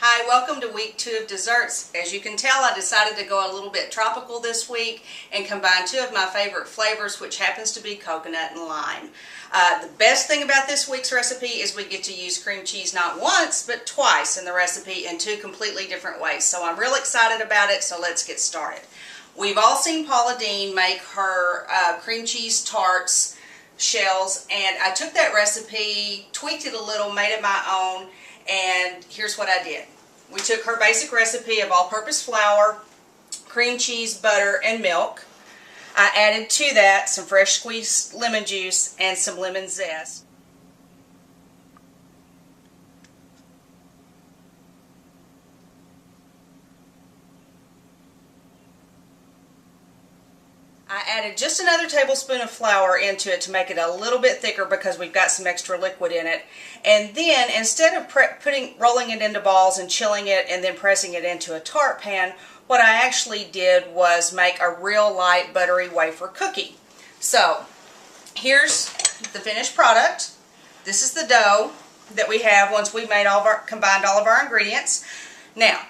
Hi, welcome to week 2 of desserts. As you can tell, I decided to go a little bit tropical this week and combine 2 of my favorite flavors, which happens to be coconut and lime. The best thing about this week's recipe is we get to use cream cheese not once, but twice in the recipe in 2 completely different ways. So I'm real excited about it, so let's get started. We've all seen Paula Deen make her cream cheese tarts shells, and I took that recipe, tweaked it a little, made it my own. And here's what I did. We took her basic recipe of all-purpose flour, cream cheese, butter, and milk. I added to that some fresh squeezed lemon juice and some lemon zest. I added just another tablespoon of flour into it to make it a little bit thicker because we've got some extra liquid in it. And then instead of rolling it into balls and chilling it and then pressing it into a tart pan, what I actually did was make a real light buttery wafer cookie. So here's the finished product. This is the dough that we have once we've made combined all of our ingredients. Now,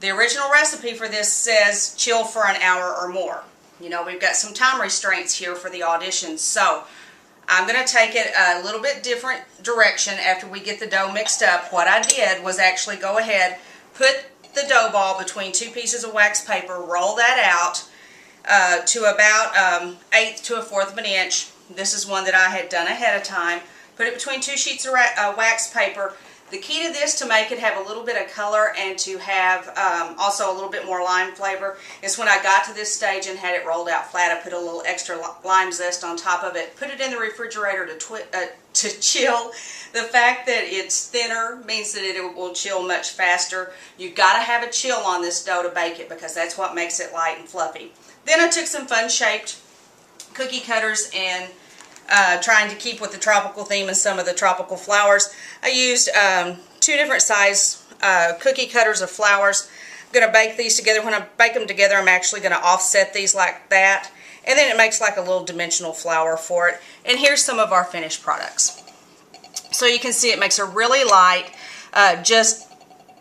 the original recipe for this says chill for an hour or more. You know, we've got some time restraints here for the auditions, so I'm going to take it a little bit different direction after we get the dough mixed up. What I did was actually go ahead, put the dough ball between 2 pieces of wax paper, roll that out to about 1/8 to 1/4 of an inch. This is one that I had done ahead of time. Put it between 2 sheets of wax paper. The key to this, to make it have a little bit of color and to have also a little bit more lime flavor, is when I got to this stage and had it rolled out flat, I put a little extra lime zest on top of it, put it in the refrigerator to chill. The fact that it's thinner means that it will chill much faster. You've got to have a chill on this dough to bake it because that's what makes it light and fluffy. Then I took some fun-shaped cookie cutters and trying to keep with the tropical theme and some of the tropical flowers, I used 2 different size cookie cutters of flowers. I'm going to bake these together. When I bake them together, I'm actually going to offset these like that, and then it makes like a little dimensional flower for it. And here's some of our finished products. So you can see it makes a really light, just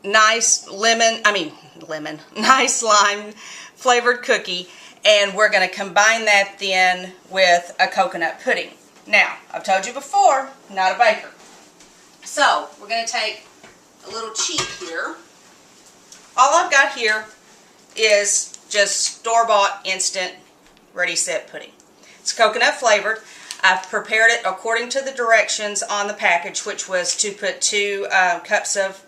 nice nice lime flavored cookie. And we're going to combine that then with a coconut pudding. Now, I've told you before, not a baker. So, we're going to take a little cheat here. All I've got here is just store-bought, instant, ready-set pudding. It's coconut flavored. I've prepared it according to the directions on the package, which was to put 2 cups of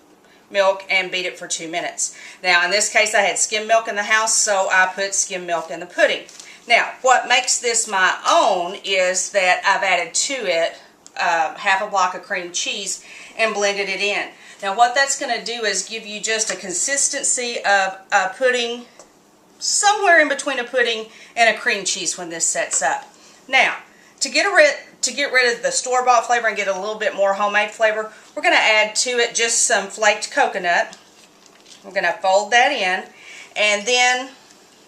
milk and beat it for 2 minutes. Now in this case I had skim milk in the house, so I put skim milk in the pudding. Now what makes this my own is that I've added to it half a block of cream cheese and blended it in. Now what that's going to do is give you just a consistency of a pudding, somewhere in between a pudding and a cream cheese when this sets up. Now to get rid of the store-bought flavor and get a little bit more homemade flavor, we're going to add to it just some flaked coconut. We're going to fold that in, and then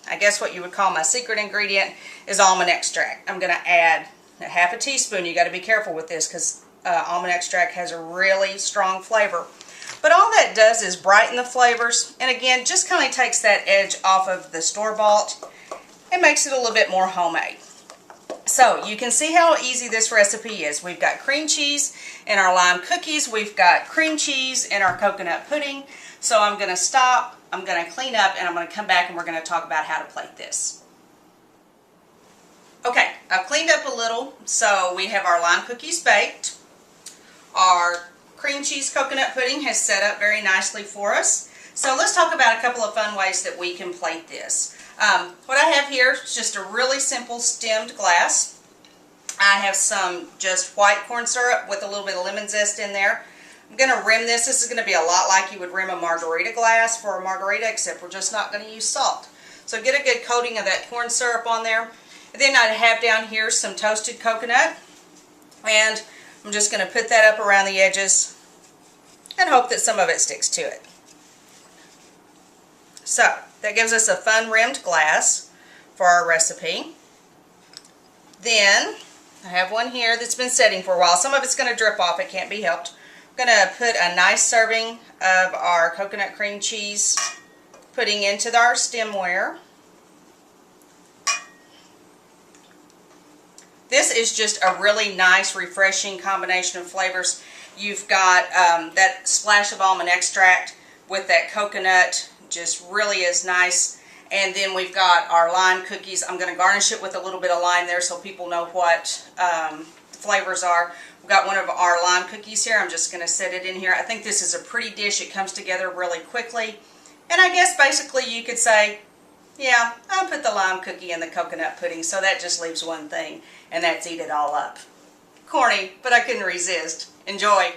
I guess what you would call my secret ingredient is almond extract. I'm going to add a half a teaspoon. You got to be careful with this because almond extract has a really strong flavor. But all that does is brighten the flavors, and again, just kind of takes that edge off of the store-bought and makes it a little bit more homemade. So you can see how easy this recipe is. We've got cream cheese in our lime cookies. We've got cream cheese in our coconut pudding. So I'm going to stop, I'm going to clean up, and I'm going to come back and we're going to talk about how to plate this. Okay, I've cleaned up a little. So we have our lime cookies baked. Our cream cheese coconut pudding has set up very nicely for us. So let's talk about a couple of fun ways that we can plate this. What I have here is just a really simple stemmed glass. I have some just white corn syrup with a little bit of lemon zest in there. I'm going to rim this. This is going to be a lot like you would rim a margarita glass for a margarita, except we're just not going to use salt. So get a good coating of that corn syrup on there. And then I have down here some toasted coconut. And I'm just going to put that up around the edges and hope that some of it sticks to it. So that gives us a fun rimmed glass for our recipe. Then I have one here that's been setting for a while. Some of it's going to drip off. It can't be helped. I'm going to put a nice serving of our coconut cream cheese pudding into our stemware. This is just a really nice, refreshing combination of flavors. You've got that splash of almond extract with that coconut, just really is nice. And then we've got our lime cookies. I'm going to garnish it with a little bit of lime there so people know what the flavors are. We've got one of our lime cookies here. I'm just going to set it in here. I think this is a pretty dish. It comes together really quickly. And I guess basically you could say, yeah, I'll put the lime cookie in the coconut pudding, so that just leaves one thing, and that's eat it all up. Corny, but I couldn't resist. Enjoy.